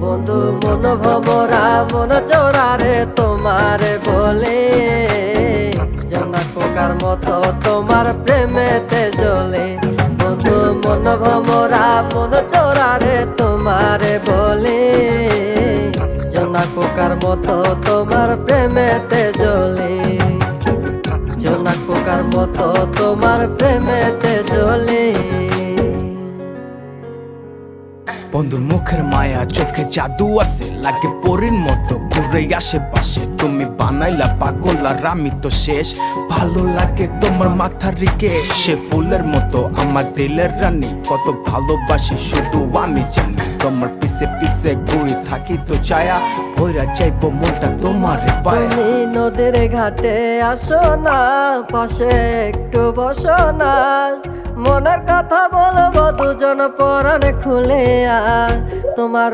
বন্ধু মন ভমরা মন চোরারে তোমারে বলে, জোনাক পোকার মতো তোমার প্রেমেতে জ্বলে। বন্ধু মন ভমরা মন চোরারে তোমারে বলে, জোনাক পোকার মতো তোমার প্রেমেতে জ্বলে। জোনাক পোকার মতো তোমার প্রেমেতে জ্বলে। বন্ধুর মুখের মায়া চোখে জাদু আছে, লাগে পরীর মতো ঘুরে আশেপাশে। তুমি বানাইলা পাগল আর আমি তো শেষ। ভালো লাগে তোমার মাথার রিকে, সে ফুলের মতো আমার দিলের রানী। কত ভালোবাসি শুধু আমি জানি, তোমার পিছে পিছে ঘুরে থাকি তো ছায়া। ভৈরা যাইবো মনটা তোমার পায়ে। তুমি নদীর ঘাটে আসো না, পাশে একটু বসো না। মনের কথা বলবো দুজন পরাণ খুলে, তোমার